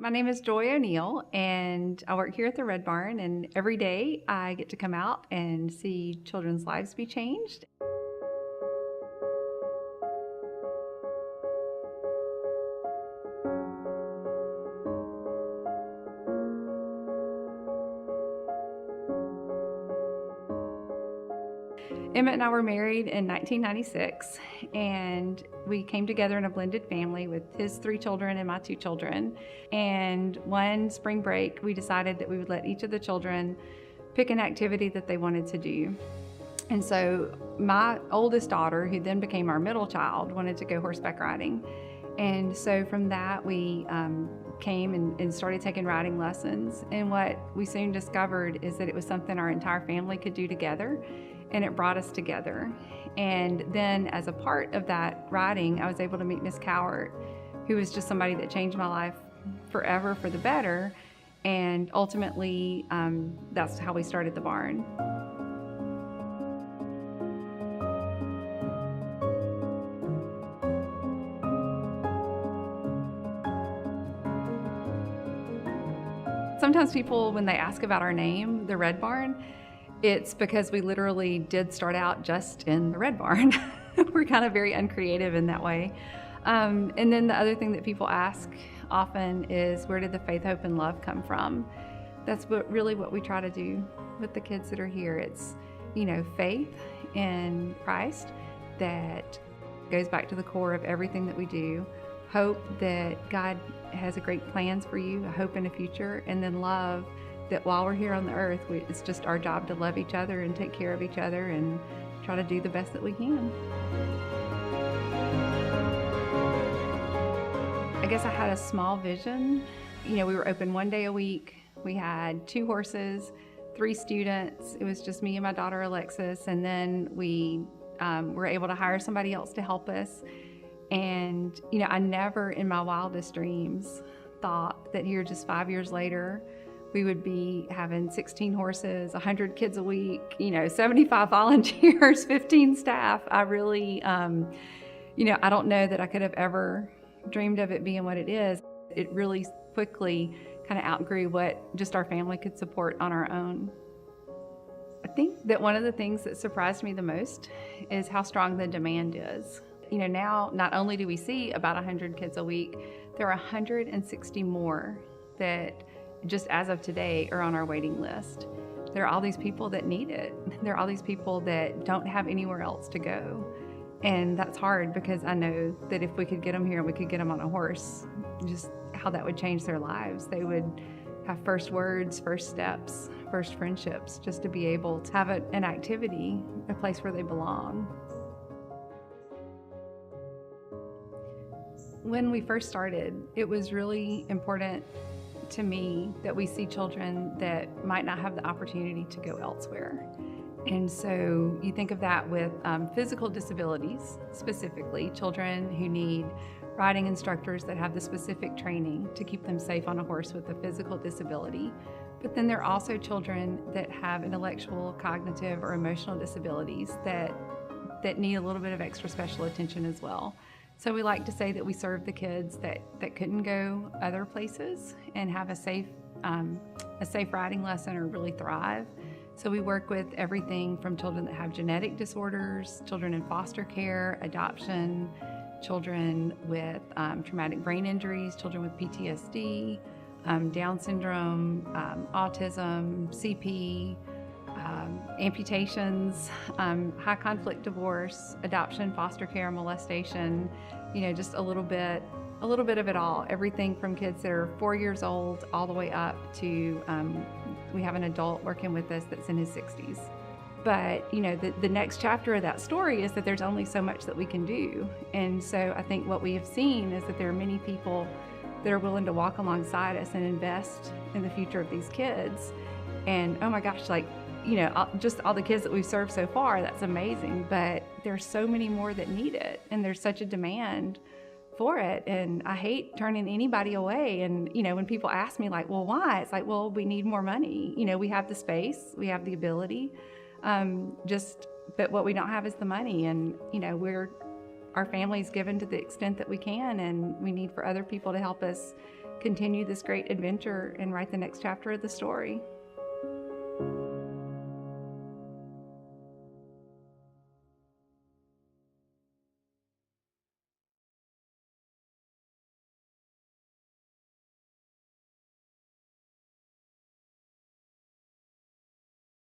My name is Joy O'Neill, and I work here at the Red Barn. And every day I get to come out and see children's lives be changed. Emmett and I were married in 1996, and we came together in a blended family with his 3 children and my 2 children. And one spring break, we decided that we would let each of the children pick an activity that they wanted to do. And so my oldest daughter, who then became our middle child, wanted to go horseback riding. And so from that, we came and started taking riding lessons. And what we soon discovered is that it was something our entire family could do together, and it brought us together. And then as a part of that riding, I was able to meet Miss Cowart, who was just somebody that changed my life forever for the better. And ultimately, that's how we started the barn. Sometimes people, when they ask about our name, the Red Barn, it's because we literally did start out just in the Red Barn. We're kind of very uncreative in that way. And then the other thing that people ask often is, where did the faith, hope, and love come from? That's really what we try to do with the kids that are here. It's, faith in Christ that goes back to the core of everything that we do. Hope that God has a great plans for you, a hope in a future, and then love that while we're here on the earth, it's just our job to love each other and take care of each other and try to do the best that we can. I guess I had a small vision. We were open 1 day a week. We had 2 horses, 3 students. It was just me and my daughter Alexis, and then we were able to hire somebody else to help us. And, I never in my wildest dreams thought that here just 5 years later, we would be having 16 horses, 100 kids a week, 75 volunteers, 15 staff. I really, I don't know that I could have ever dreamed of it being what it is. It really quickly kind of outgrew what just our family could support on our own. I think that one of the things that surprised me the most is how strong the demand is. Now not only do we see about 100 kids a week, there are 160 more that just as of today are on our waiting list. There are all these people that need it. There are all these people that don't have anywhere else to go. And that's hard, because I know that if we could get them here and we could get them on a horse, just how that would change their lives. They would have first words, first steps, first friendships, just to be able to have an activity, a place where they belong. When we first started, it was really important to me that we see children that might not have the opportunity to go elsewhere. And so you think of that with physical disabilities, specifically children who need riding instructors that have the specific training to keep them safe on a horse with a physical disability. But then there are also children that have intellectual, cognitive, or emotional disabilities that need a little bit of extra special attention as well. So we like to say that we serve the kids that couldn't go other places and have a safe riding lesson or really thrive. So we work with everything from children that have genetic disorders, children in foster care, adoption, children with traumatic brain injuries, children with PTSD, Down syndrome, autism, CP, amputations, high conflict divorce, adoption, foster care, molestation, just a little bit of it all. Everything from kids that are 4 years old all the way up to, we have an adult working with us that's in his 60s. But, the next chapter of that story is that there's only so much that we can do. And so I think what we have seen is that there are many people that are willing to walk alongside us and invest in the future of these kids. And oh my gosh, just all the kids that we've served so far, that's amazing. But there's so many more that need it, and there's such a demand for it. And I hate turning anybody away. And, when people ask me well, why? It's well, we need more money. We have the space, we have the ability, but what we don't have is the money. And, our family's given to the extent that we can, and we need for other people to help us continue this great adventure and write the next chapter of the story.